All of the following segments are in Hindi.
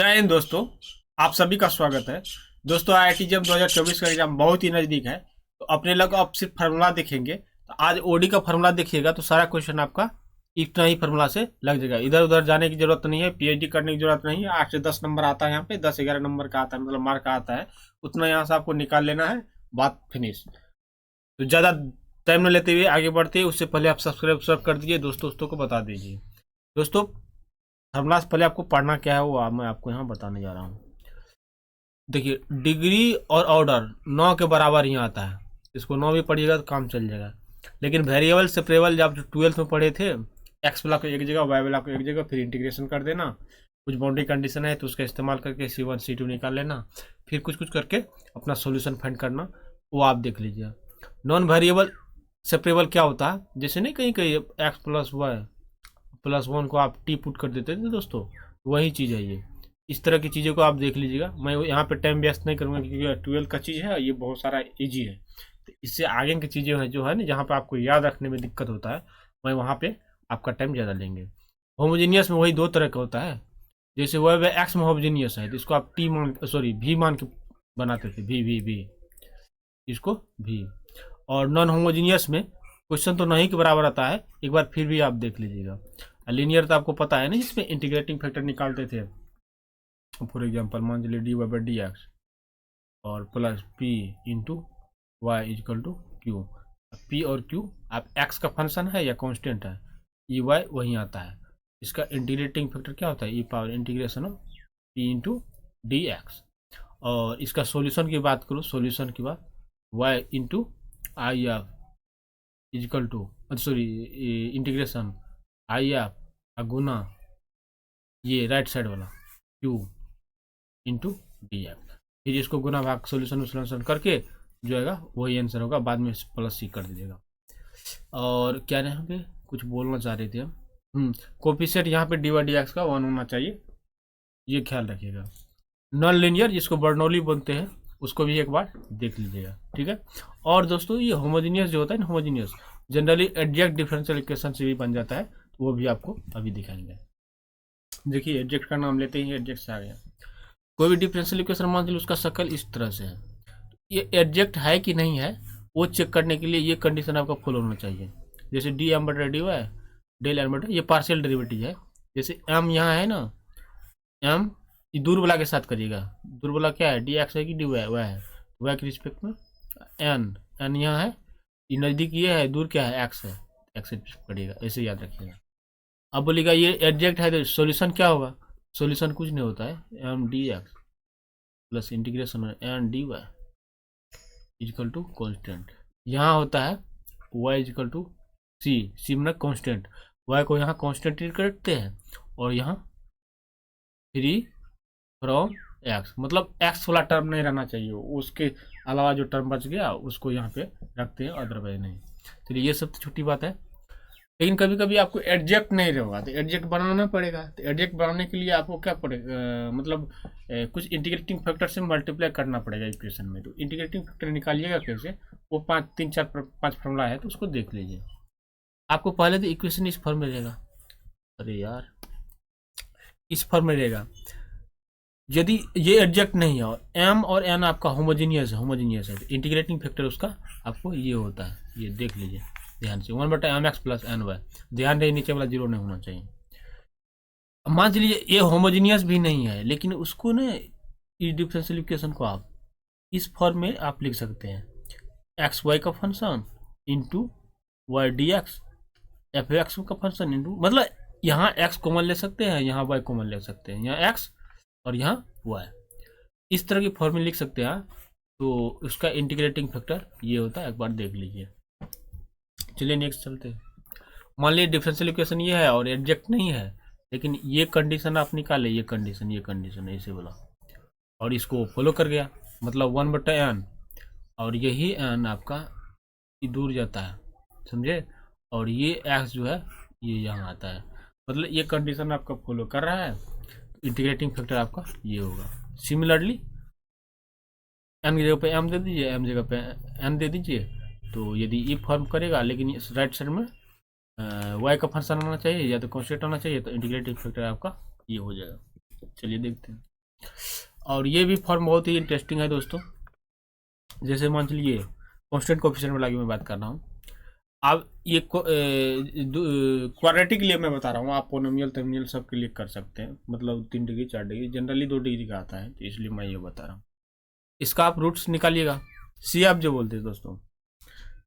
जय हिंद दोस्तों। आप सभी का स्वागत है। दोस्तों आईआईटी जब 2024 का एग्जाम बहुत ही नजदीक है तो अपने लोग आप सिर्फ फार्मूला देखेंगे। तो आज ओडी का फार्मूला देखिएगा तो सारा क्वेश्चन आपका इतना ही फार्मूला से लग जाएगा। इधर उधर जाने की जरूरत नहीं है, पीएचडी करने की जरूरत नहीं है। 8 से 10 नंबर आता है, यहाँ पे 10-11 नंबर का आता है, मतलब मार्क का आता है। उतना यहाँ से आपको निकाल लेना है, बात फिनिश। तो ज्यादा टाइम न लेते हुए आगे बढ़ते हैं, उससे पहले आप सब्सक्राइब कर दीजिए, दोस्तों को बता दीजिए। दोस्तों फार्मूला से पहले आपको पढ़ना क्या है वो मैं आपको यहाँ बताने जा रहा हूँ। देखिए डिग्री और ऑर्डर 9 के बराबर ही आता है, इसको 9 भी पढ़िएगा तो काम चल जाएगा। लेकिन वेरिएबल सेपरेबल जब 12th में पढ़े थे, एक्स वाला को एक जगह वाई वाला को एक जगह, फिर इंटीग्रेशन कर देना। कुछ बाउंड्री कंडीशन है तो उसका इस्तेमाल करके C1 C2 निकाल लेना, फिर कुछ कुछ करके अपना सोल्यूशन फाइंड करना, वो आप देख लीजिए। नॉन वेरिएबल सेपरेबल क्या होता है, जैसे नहीं कहीं कहीं एक्स प्लस वाई प्लस 1 को आप टी पुट कर देते थे दोस्तों, वही चीज़ है ये। इस तरह की चीज़ों को आप देख लीजिएगा। मैं यहाँ पे टाइम वेस्ट नहीं करूँगा क्योंकि 12 का चीज़ है, ये बहुत सारा इजी है। तो इससे आगे की चीज़ें हैं जो है ना, जहाँ पे आपको याद रखने में दिक्कत होता है, मैं वहाँ पे आपका टाइम ज़्यादा लेंगे। होमोजीनियस में वही दो तरह का होता है। जैसे वह एक्स में होमोजीनियस है तो इसको आप टी मान वी मान के बनाते थे, वी इसको भी। और नॉन होमोजीनियस में क्वेश्चन तो नहीं के बराबर आता है, एक बार फिर भी आप देख लीजिएगा। लीनियर तो आपको पता है ना, जिसमें इंटीग्रेटिंग फैक्टर निकालते थे। फॉर एग्जांपल मान लीजिए D Y by D X और plus P into Y equal to Q. P और क्यू आप एक्स का फंक्शन है या कांस्टेंट है, ई वाई वहीं आता है। इसका इंटीग्रेटिंग फैक्टर क्या होता है, e power integration of P into D X. और इसका सॉल्यूशन की बात करूँ, सॉल्यूशन की बात Y into I F equal to sorry integration I F गुना ये राइट साइड वाला क्यू इंटू डी एफ। फिर इसको गुना भाग सोल्यूशन करके जो आएगा वही आंसर होगा, बाद में प्लस सी कर दीजिएगा। और क्या यहाँ पे कुछ बोलना चाह रहे थे हम, कोफिशिएंट यहाँ पे डी वाई डी एक्स का 1 होना चाहिए, ये ख्याल रखिएगा। नॉन लीनियर जिसको बर्नौली बोलते हैं उसको भी एक बार देख लीजिएगा, ठीक है। और दोस्तों ये होमोजीनियस जो होता है ना, होमोजीनियस जनरली एडजेक्ट डिफरेंशियल इक्वेशन से भी बन जाता है, तो वो भी आपको अभी दिखाएंगे। देखिए एडजेक्ट का नाम लेते ही एडजेक्ट से आ गया। कोई भी डिफरेंशियल इक्वेशन मान लीजिए उसका शक्ल इस तरह से है, ये एडजेक्ट है कि नहीं है वो चेक करने के लिए ये कंडीशन आपका फॉलो होना चाहिए। जैसे डी एम बटा डी है डेल एम बटा, ये पार्शियल डेरिवेटिव है। जैसे एम यहाँ है ना, एम ये दूर वाला के साथ करिएगा। दूर वाला क्या है, डी एक्स है कि डी वाई वाई है, वाई के रिस्पेक्ट में एन एन यहाँ है, ये नज़दीक ये है, दूर क्या है एक्स है, एक्स करिएगा, ऐसे याद रखिएगा। अब बोलिएगा ये एडजेक्ट है तो सॉल्यूशन क्या होगा, सॉल्यूशन कुछ नहीं होता है, M D X plus integration N D Y equal to constant. यहाँ होता है Y equal to C, C मतलब कॉन्स्टेंट, वाई को यहाँ कॉन्स्टेंट ट्रीट करते हैं और यहाँ फ्री फ्रॉम एक्स, मतलब एक्स वाला टर्म नहीं रहना चाहिए, उसके अलावा जो टर्म बच गया उसको यहाँ पे रखते हैं, अदरवाइज नहीं। चलिए ये सब तो छोटी बात है। लेकिन कभी कभी आपको एडजेक्ट नहीं रहेगा तो एडजेक्ट बनाना पड़ेगा। तो एडजेक्ट बनाने के लिए आपको क्या पड़ेगा, मतलब कुछ इंटीग्रेटिंग फैक्टर से मल्टीप्लाई करना पड़ेगा इक्वेशन में। तो इंटीग्रेटिंग फैक्टर निकालिएगा कैसे, वो 5 फॉर्मूला है तो उसको देख लीजिए। आपको पहले तो इक्वेशन इस फॉर्म में रहेगा, अरे यार इस फॉर्म में रहेगा। यदि ये एडजेक्ट नहीं है और एम और एन आपका होमोजीनियस है तो इंटीग्रेटिंग फैक्टर उसका आपको ये होता है, ये देख लीजिए ध्यान से, 1 बटा M X plus N Y. ध्यान रहे नीचे वाला जीरो नहीं होना चाहिए। मान लीजिए ये होमोजीनियस भी नहीं है, लेकिन उसको ना इस डिफरेंशियल इक्वेशन को आप इस फॉर्म में आप लिख सकते हैं, एक्स वाई का function into Y D X F X का फंक्शन इंटू, मतलब यहाँ एक्स कॉमन ले सकते हैं, यहाँ वाई कॉमन ले सकते हैं, यहाँ एक्स और यहाँ वाई, इस तरह की फॉर्म में लिख सकते हैं। तो उसका इंटीग्रेटिंग फैक्टर ये होता है, एक बार देख लीजिए। चलिए नेक्स्ट चलते हैं। मान लीजिए डिफरेंशियल इक्वेशन ये है और एडजेक्ट नहीं है, लेकिन ये कंडीशन आप निकाले, ये कंडीशन ऐसे बोला और इसको फॉलो कर गया, मतलब 1 बटा एन, और यही एन आपका दूर जाता है, समझे, और ये एक्स जो है ये यहाँ आता है, मतलब ये कंडीशन आपका फॉलो कर रहा है। इंटीग्रेटिंग फैक्टर आपका ये होगा। सिमिलरली एन की जगह पे एम दे दीजिए, एम जगह पे एन दे दीजिए, तो यदि ये फॉर्म करेगा, लेकिन इस राइट साइड में वाई का फंक्शन आना चाहिए या तो कॉन्स्टेंट आना चाहिए, तो इंटीग्रेटिंग फैक्टर आपका ये हो जाएगा। चलिए देखते हैं। और ये भी फॉर्म बहुत ही इंटरेस्टिंग है दोस्तों। जैसे मान चलिए कांस्टेंट कोफिशिएंट वाला की मैं बात कर रहा हूँ। अब ये क्वाड्रेटिक के लिए मैं बता रहा हूँ, आप पोनोमियल टर्मिनल सब के लिए कर सकते हैं, मतलब 3 डिग्री 4 डिग्री, जनरली 2 डिग्री का आता है, तो इसलिए मैं ये बता रहा हूँ। इसका आप रूट्स निकालिएगा, सी आप जो बोलते हैं दोस्तों,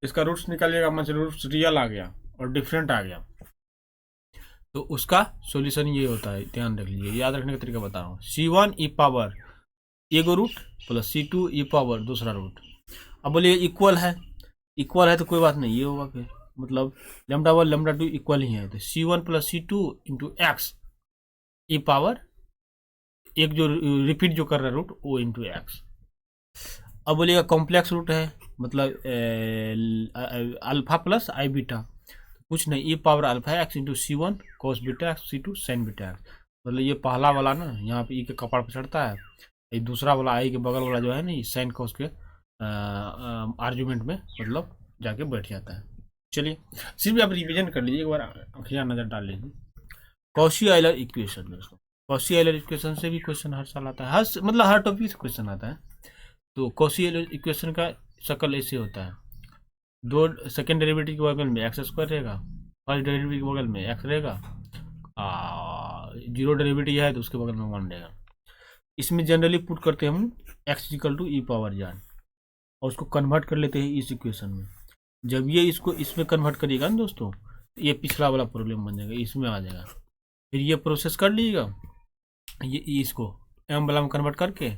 इसका रूट्स निकालिएगा, मतलब रूट्स रियल आ गया और डिफरेंट आ गया, तो उसका सॉल्यूशन ये होता है। ध्यान रख लीजिए, याद रखने का तरीका बता रहा हूँ। C1 ई पावर एगो रूट प्लस C2 ई पावर दूसरा रूट। अब बोलिए इक्वल है, इक्वल है तो कोई बात नहीं, ये होगा फिर मतलब λ1 λ2 इक्वल ही है, तो C1 plus C2 into X e power एक जो रिपीट जो कर रहा है रूट वो इंटू एक्स। अब बोलिएगा कॉम्प्लेक्स रूट है, मतलब अल्फा प्लस आई बीटा, कुछ नहीं, e power alpha X into C1 cos beta X C2 sine beta X. मतलब ये पहला वाला ना यहाँ पे ई के कपाड़ पर चढ़ता है, ये दूसरा वाला आई के बगल वाला जो है ना ये साइन कॉस के आर्ग्यूमेंट में मतलब जाके बैठ जाता है। चलिए सिर्फ आप रिवीजन कर लीजिए, एक बार आखिर नज़र डाल लीजिए। कॉशी आइलर इक्वेशन दोस्तों, कॉशी आइलर इक्वेशन से भी क्वेश्चन हर साल आता है, हर मतलब हर टॉपिक से क्वेश्चन आता है। तो कॉशी आइलर इक्वेशन का शक्ल ऐसे होता है, दो सेकेंड डेरिवेटिव के बगल में एक्स स्क्वायर रहेगा, फर्स्ट डेरिवेटिव के बगल में एक्स रहेगा, जीरो डेरिवेटिव है तो उसके बगल में 1 रहेगा। इसमें जनरली पुट करते हैं हम X equal to E power जान, और उसको कन्वर्ट कर लेते हैं इस इक्वेशन में। जब ये इसको इसमें कन्वर्ट करिएगा ना दोस्तों, तो ये पिछला वाला प्रॉब्लम बन जाएगा, इसमें आ जाएगा। फिर ये प्रोसेस कर लीजिएगा, ये इसको एम वाला में कन्वर्ट करके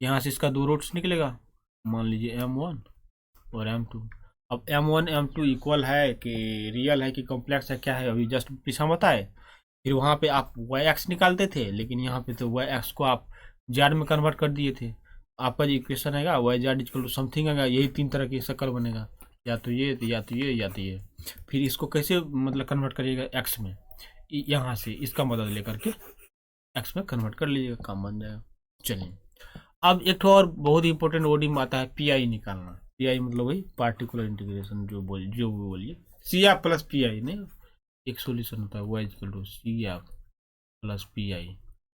यहाँ से इसका 2 रूट्स निकलेगा, मान लीजिए M1 और M2। अब M1 M2 इक्वल है कि रियल है कि कॉम्प्लेक्स है, क्या है अभी जस्ट पीछा बताए। फिर वहाँ पे आप वाई एक्स निकालते थे, लेकिन यहाँ पे तो वाई एक्स को आप जेड में कन्वर्ट कर दिए थे। आपका जो इक्वेशन आएगा Y Z equal to something आएगा, यही 3 तरह की शक्ल बनेगा, या तो ये या तो ये या तो ये। फिर इसको कैसे मतलब कन्वर्ट करिएगा एक्स में, यहाँ से इसका मदद लेकर के एक्स में कन्वर्ट कर लीजिएगा, काम बन जाएगा। चलिए अब एक और बहुत ही इंपॉर्टेंट ओडी में आता है पीआई निकालना। पीआई मतलब वही पार्टिकुलर इंटीग्रेशन जो बोलिए सी एफ प्लस पीआई ने एक सॉल्यूशन होता है Y equal to C F plus pi.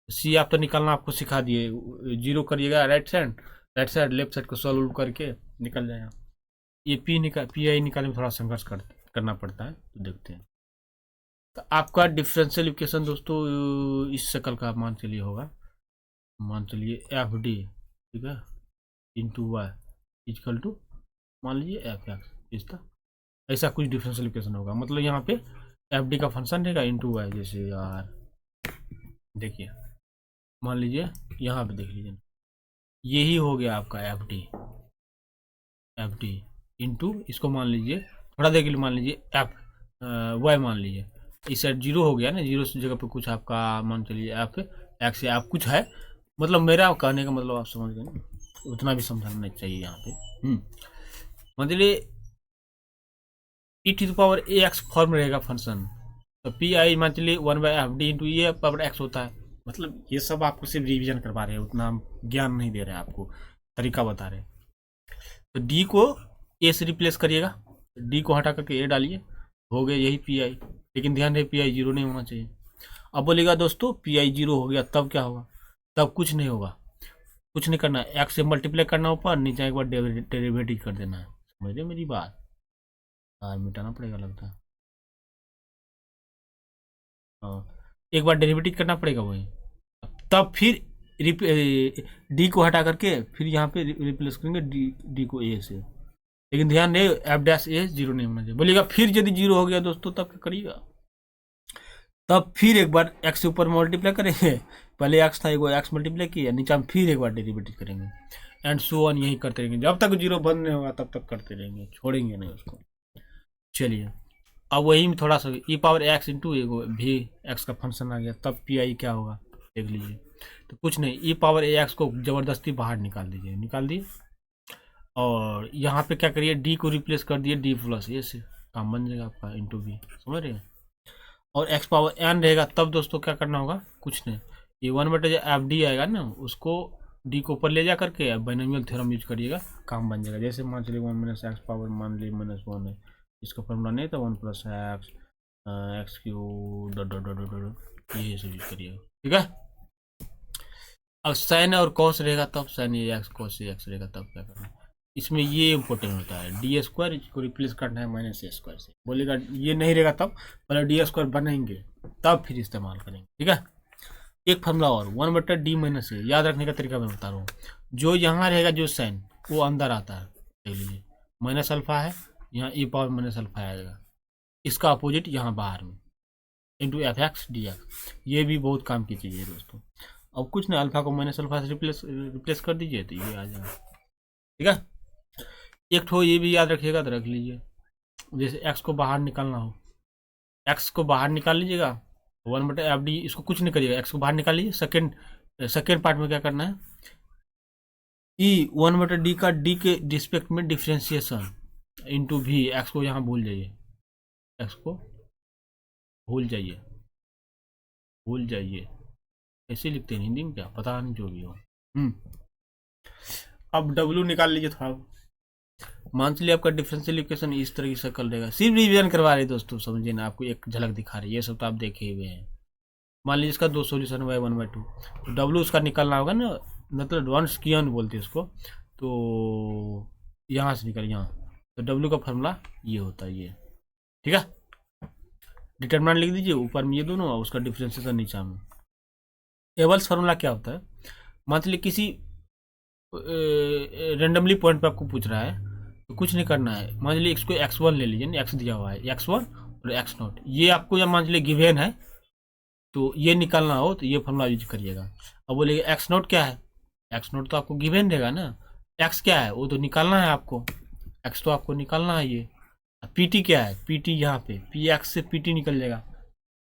C F तो निकालना आपको सिखा दिए, जीरो करिएगा राइट साइड लेफ्ट साइड को सॉल्व करके निकल जाएगा। ये पीआई निकालने में थोड़ा संघर्ष करना पड़ता है, तो देखते हैं। तो आपका डिफरेंशियल इक्वेशन दोस्तों इस शक्ल का मान चलिए होगा, मान चलिए एफ डी, ठीक है, इंटू वाई इक्वल टू मान लीजिए एफ एक्स, इसका ऐसा कुछ डिफरेंशियल इक्वेशन होगा। मतलब यहाँ पे एफ डी का फंक्शन रहेगा इंटू वाई, जैसे यार देखिए मान लीजिए यहाँ पे देख लीजिए, यही हो गया आपका एफ डी इंटू इसको मान लीजिए थोड़ा देर के लिए मान लीजिए एफ वाई मान लीजिए, इस साइड जीरो हो गया ना, जीरो जगह पे कुछ आपका मान चलिए एफ एक्स या आप कुछ है, मतलब मेरा कहने का मतलब आप समझ गए ना, उतना भी समझाना नहीं चाहिए यहाँ पे। मतलब e to the power A X form रहेगा फंक्शन, तो पी आई मान चलिए 1/f/d इंटू ए पावर एक्स होता है। मतलब ये सब आपको सिर्फ रिवीजन करवा रहे हैं, उतना ज्ञान नहीं दे रहे हैं आपको, तरीका बता रहे हैं। तो डी को ए से रिप्लेस करिएगा, डी को हटा करके ए डालिए, हो गया यही पी आई, लेकिन ध्यान रहे पी आई जीरो नहीं होना चाहिए। अब बोलेगा दोस्तों पी आई जीरो हो गया तब क्या होगा, तब कुछ नहीं होगा, कुछ नहीं करना, एक्स से मल्टीप्लाई करना ऊपर, नीचे एक बार डेरिवेटिव कर देना है। समझ रहे मेरी बात, मिटाना पड़ेगा लगता है, एक बार डेरिवेटिव करना पड़ेगा वही, तब फिर डी को हटा करके फिर यहाँ पे रिप्लेस करेंगे डी को ए से, लेकिन ध्यान रहे एफ डैश ए जीरो नहीं होना चाहिए। बोलिएगा फिर यदि जीरो हो गया दोस्तों तब क्या करिएगा, तब फिर एक बार एक्स से ऊपर मल्टीप्लाई करेंगे, पहले एक्स था एक एक्स मल्टीप्लाई किया नीचे में, फिर एक बार डेरिवेटिव करेंगे एंड सो ऑन, यही करते रहेंगे जब तक जीरो बंद नहीं होगा, तब तक करते रहेंगे, छोड़ेंगे नहीं उसको। चलिए अब वही में थोड़ा सा ई पावर एक्स इंटू एगो भी एक्स का फंक्शन आ गया, तब पी आई क्या होगा देख लीजिए। तो कुछ नहीं, ई पावर ए एक्स को ज़बरदस्ती बाहर निकाल दीजिए, निकाल दिए, और यहाँ पे क्या करिए डी को रिप्लेस कर दिए डी प्लस ए से, काम बन जाएगा आपका इंटू बी, समझ रहे हैं। और एक्स पावर एन रहेगा तब दोस्तों क्या करना होगा, कुछ नहीं, ये 1/f/d आएगा ना, उसको डी को ऊपर ले जा करके बाइनोमियल थ्योरम यूज करिएगा, काम बन जाएगा। जैसे मान चलिए 1 - x पावर मान ली -1 है, इसका फॉर्मूला नहीं था 1 + x³ dot dot dot dot, यही सब यूज करिएगा, ठीक है। अब साइन और कॉस रहेगा तब, sign A x cos A x रहेगा तब क्या करना है, इसमें ये इंपॉर्टेंट होता है। डी स्क्वायर इसको रिप्लेस करना है माइनस ए स्क्वायर से, बोलेगा ये नहीं रहेगा तब, पहले डी स्क्वायर बनाएंगे तब फिर इस्तेमाल करेंगे, ठीक है। एक फॉर्मूला और 1/d माइनस ए, याद रखने का तरीका मैं बता रहा हूँ। जो यहाँ रहेगा जो साइन वो अंदर आता है, देख लीजिए माइनस अल्फा है, यहाँ e पावर माइनस अल्फा आएगा, इसका अपोजिट यहाँ बाहर में into F x D x. ये भी बहुत काम की चीज़ है दोस्तों। अब कुछ ना, अल्फा को माइनस अल्फा से रिप्लेस कर दीजिए तो ये आ जाएगा, ठीक है। एक ठो ये भी याद रखिएगा तो रख लीजिए, जैसे एक्स को बाहर निकालना हो, एक्स को बाहर निकाल लीजिएगा 1/f(d), इसको कुछ नहीं करिएगा, एक्स को बाहर निकाल लीजिए। सेकेंड पार्ट में क्या करना है, ई 1/d का d के रिस्पेक्ट में डिफ्रेंशिएशन इंटू भी, एक्स को यहाँ भूल जाइए, एक्स को भूल जाइए, भूल जाइए, ऐसे लिखते हैं हिंदी में, क्या पता नहीं जो भी हो। अब डब्ल्यू निकाल लीजिए थोड़ा, मान चलिए आपका डिफरेंशियल इक्वेशन इस तरह की शक्ल रहेगा। सिर्फ रिवीजन करवा रहे दोस्तों, समझिए ना, आपको एक झलक दिखा रही है, ये सब तो आप देखे हुए हैं। मान लीजिए इसका 2 सोल्यूशन y 1/2, तो डब्ल्यू उसका निकालना होगा ना, मतलब एडवांस कियन बोलते हैं इसको, तो यहाँ से निकल यहाँ, तो डब्ल्यू का फॉर्मूला ये होता है ये, ठीक है। डिटरमिनेंट लिख दीजिए ऊपर में ये दोनों, और उसका डिफरेंशिएशन नीचे में। एवल्स फार्मूला क्या होता है, मान लीजिए किसी रेंडमली पॉइंट पे आपको पूछ रहा है, तो कुछ नहीं करना है, मान लीजिए इसको x1 ले लीजिए, x दिया हुआ है, x1 और x0, ये आपको जब मान लीजिए गिवन है तो ये निकालना हो तो ये फॉर्मूला यूज करिएगा। अब बोलेगा x0 क्या है, x0 तो आपको गिवन रहेगा ना, x क्या है वो तो निकालना है आपको, x तो आपको निकालना है ये, pt क्या है, pt यहाँ पे px से pt निकल जाएगा,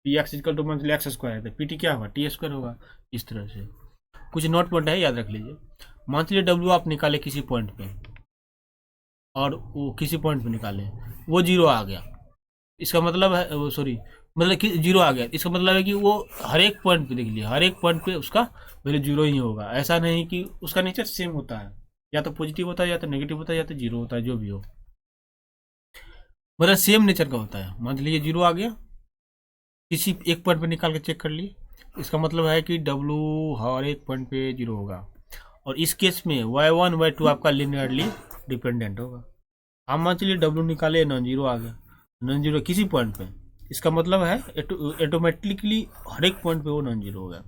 px इक्वल टू मान लीजिए एक्स स्क्वायर है, तो pt क्या होगा, t स्क्वायर होगा। इस तरह से कुछ नोट पॉइंट है, याद रख लीजिए। मान लीजिए डब्ल्यू आप निकाले किसी पॉइंट पे, और वो किसी पॉइंट पे निकाले, वो जीरो आ गया, इसका मतलब है, सॉरी मतलब कि जीरो आ गया, इसका मतलब है कि वो हर एक पॉइंट पे देख लिया, हर एक पॉइंट पे उसका वैल्यू जीरो ही होगा। ऐसा नहीं कि उसका नेचर सेम होता है, या तो पॉजिटिव होता है, या तो नेगेटिव होता है, या तो जीरो होता है, जो भी हो, मतलब सेम नेचर का होता है। मान लीजिए जीरो आ गया, किसी एक पॉइंट पे निकाल के चेक कर लिए, इसका मतलब है कि डब्ल्यू हर एक पॉइंट पे जीरो होगा, और इस केस में y1 y2 आपका लिनियरली डिपेंडेंट होगा। हम मान चलिए डब्ल्यू निकाले, नॉन जीरो आ गया, नॉन जीरो किसी पॉइंट पे, इसका मतलब है ऑटोमेटिकली हर एक पॉइंट पे वो नॉन जीरो होगा,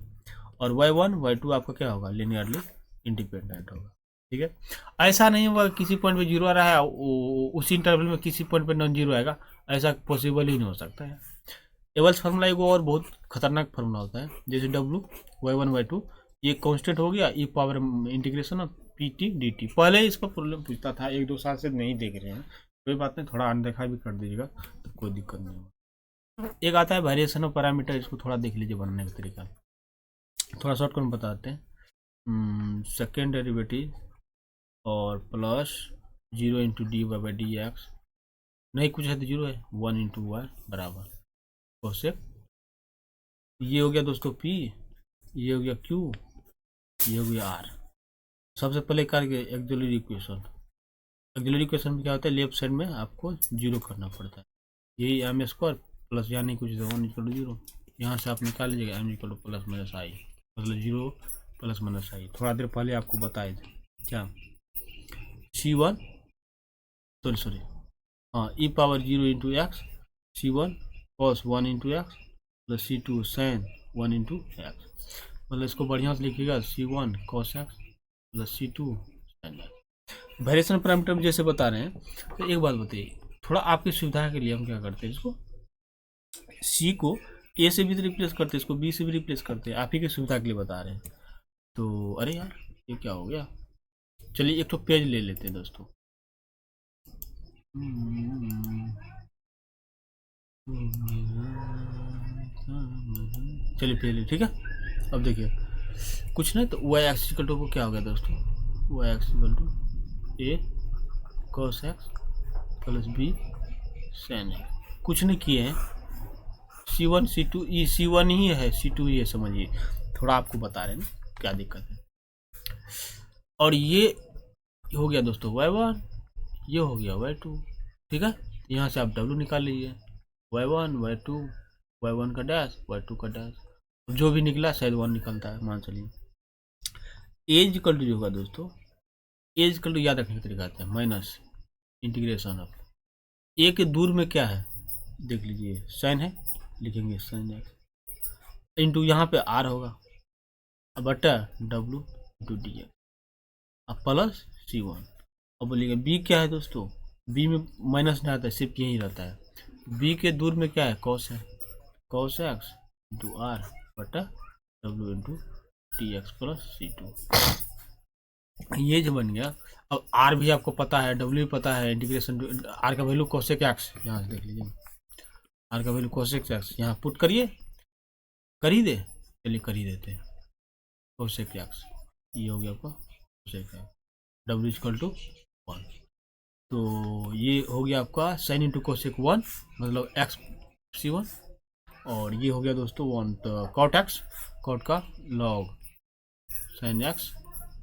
और y1 y2 आपका क्या होगा, लिनियरली इंडिपेंडेंट होगा, ठीक है। ऐसा नहीं होगा किसी पॉइंट पे जीरो आ रहा है, उसी इंटरवल में किसी पॉइंट पे नॉन जीरो आएगा, ऐसा पॉसिबल ही नहीं हो सकता है। एवल्स फार्मूला एक और बहुत खतरनाक फार्मूला होता है, जैसे डब्ल्यू y1 y2 ये कांस्टेंट हो गया, e power integration of pt dt। पहले इस पर प्रॉब्लम पूछता था, 1-2 साल से नहीं देख रहे हैं, कोई बात नहीं, थोड़ा अनदेखा भी कर दीजिएगा तो कोई दिक्कत नहीं होगा। एक आता है वेरिएशन ऑफ पैरामीटर, इसको थोड़ा देख लीजिए बनाने का तरीका, थोड़ा शॉर्टकट में बताते हैं। सेकेंड डेरिवेटिव और plus 0 into dy by D x, नहीं कुछ है तो जीरो है, 1 इंटू वाई बराबर कोसेक, ये हो गया दोस्तों p, ये हो गया q, ये हो गया r। सबसे पहले करके ऑक्सिलरी इक्वेशन, ऑक्सिलरी इक्वेशन में क्या होता है, लेफ्ट साइड में आपको जीरो करना पड़ता है, यही एम स्क्वायर प्लस यानी कुछ 1 इक्वल टू जीरो, यहाँ से आप निकाल लीजिएगा M equal to plus minus i, मतलब जीरो प्लस माइनस आई। थोड़ा देर पहले आपको बताए थे क्या, c1 सॉरी हाँ, e power 0 into X, c1 cos 1 into X plus c2 sine 1 into X, मतलब इसको बढ़िया से लिखिएगा, c1 cos X plus c2 sine X. Variation parameter में जैसे बता रहे हैं, तो एक बात बताइए, थोड़ा आपकी सुविधा के लिए हम क्या करते हैं, इसको c को a से भी रिप्लेस करते हैं, इसको b से भी रिप्लेस करते हैं, आप ही की सुविधा के लिए बता रहे हैं। तो अरे यार ये क्या हो गया, चलिए एक तो पेज ले लेते हैं दोस्तों, चलिए पेज ले, ठीक है। अब देखिए कुछ नहीं, तो y एक्स इक्वल टू को क्या हो गया दोस्तों, y X equal to a cos x plus b sin x, कुछ नहीं किए हैं, c1 c2 ये c1 ही है, c2 ही है, समझिए, थोड़ा आपको बता रहे हैं क्या दिक्कत है। और ये हो गया दोस्तों y1, ये हो गया y2, ठीक है। यहाँ से आप w निकाल लीजिए, y1 y2, y1 का डैश y2 का डैश, जो भी निकला शायद 1 निकलता है, मान चलिए। एज इक्वल टू जो होगा दोस्तों, एज इक्वल टू याद रखने का तरीका आता है माइनस इंटीग्रेशन ऑफ ए के दूर में क्या है देख लीजिए, साइन है, लिखेंगे साइन एक्स इंटू यहाँ पे आर होगा अब बटा डब्लू इंटू डी एक्स अब प्लस सी वन। अब बोलिएगा बी क्या है दोस्तों, बी में माइनस नहीं आता है, सिर्फ यही रहता है। बी के दूर में क्या है, कॉस है, कॉस एक्स इंटू आर बटा W into T X plus C two. ये जो बन गया। अब आर भी आपको पता है, डब्ल्यू भी पता है, इंटीग्रेशन आर का वैल्यू कोसेक एक्स, यहाँ से देख लीजिए आर का वैल्यू कोसेक एक्स, यहाँ पुट करिए, कर ही दे, चलिए कर ही देते हैं कोसेक एक्स, ये हो गया आपका cosec X, W equal to 1। तो ये हो गया आपका साइन इंटू कोसेक 1 मतलब एक्स सी 1, और ये हो गया दोस्तों 1 तो कॉट एक्स, कॉट का log sine X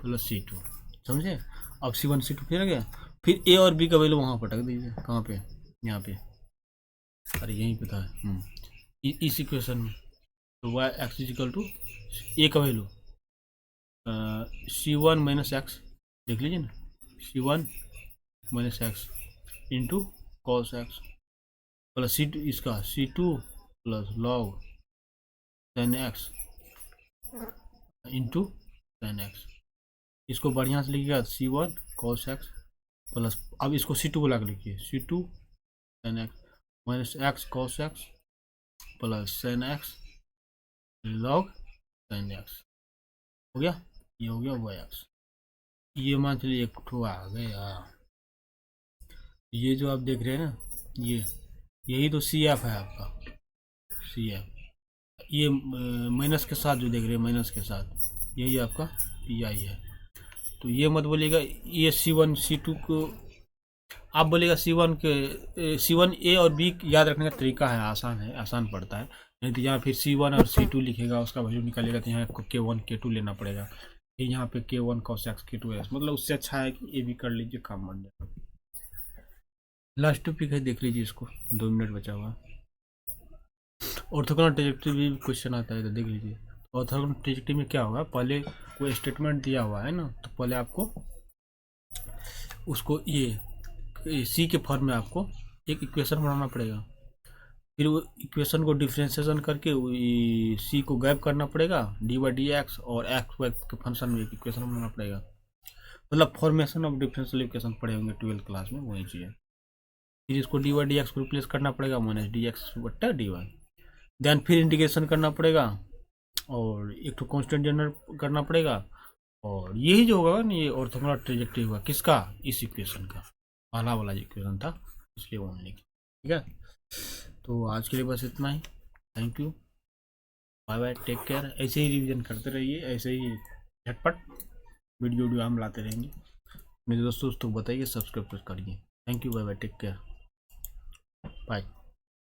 plus C two, समझे। अब सी 1 सी 2 फिर गया, फिर ए और बी का वैल्यू वहाँ पटक दीजिए, कहाँ पे, यहाँ पे, अरे यहीं पे था इस इक्वेशन में। तो Y X is equal to A का वैल्यू सी 1 माइनस एक्स, देख लीजिए ना, C 1 minus X into cos X plus C two, इसका C 2 plus log sine X into sine X. इसको बढ़िया से लिखिएगा सी 1 कॉस एक्स प्लस, अब इसको सी 2 बुला के लिखिए सी 2 sine x minus x cos X plus sine x log sine x, हो गया, ये हो गया वाई एक्स। ये मान चलिए एक ठो आ गया, ये जो आप देख रहे हैं ना, ये यही तो सी एफ है आपका, सी एफ, ये माइनस के साथ जो देख रहे हैं माइनस के साथ, यही आपका पी आई है। तो ये मत बोलिएगा ये सी 1 सी 2 को, आप बोलेगा सी 1 के सी 1 ए और बी याद रखने का तरीका है, आसान पड़ता है, नहीं तो यहाँ फिर सी 1 और सी 2 लिखेगा, उसका वैल्यू निकालेगा तो यहाँ आपको के 1 के 2 लेना पड़ेगा, फिर यहाँ पे के 1 कॉस एक्स के 2 एक्स, मतलब उससे अच्छा है कि ए भी कर लीजिए, काम बन जाएगा। लास्ट टॉपिक है, देख लीजिए इसको, 2 मिनट बचा हुआ। ऑर्थोगोनल ट्रायंगल भी क्वेश्चन आता है तो देख लीजिए। ऑर्थोगोनल ट्रायंगल में क्या होगा, पहले कोई स्टेटमेंट दिया हुआ है ना, तो पहले आपको उसको ये सी के फॉर्म में आपको एक इक्वेशन बनाना पड़ेगा, फिर वो इक्वेशन को डिफ्रेंशिएशन करके सी को गैप करना पड़ेगा डी बाई डी एक्स, और एक्स वाई के फंक्शन में एक इक्वेशन बनाना पड़ेगा, मतलब फॉर्मेशन ऑफ डिफरेंशियल इक्वेशन पढ़े होंगे 12th क्लास में, वही चाहिए। फिर इसको डी बाई डी एक्स को रिप्लेस करना पड़ेगा माइनस डी एक्स बट्टा डी वाई, देन फिर इंटीग्रेशन करना पड़ेगा और एक तो कांस्टेंट जनरेट करना पड़ेगा, और यही जो होगा ना ये ऑर्थोगोनल ट्रायंगल होगा, किसका, इस इक्वेशन का, पहला वाला इक्वेशन था, इसलिए वो लिखा, ठीक है। तो आज के लिए बस इतना ही, thank you, bye bye, take care. ऐसे ही रिवीजन करते रहिए, ऐसे ही झटपट वीडियो हम लाते रहेंगे। मेरे दोस्तों को बताइए, सब्सक्राइब करिए। Thank you, bye bye, take care, bye.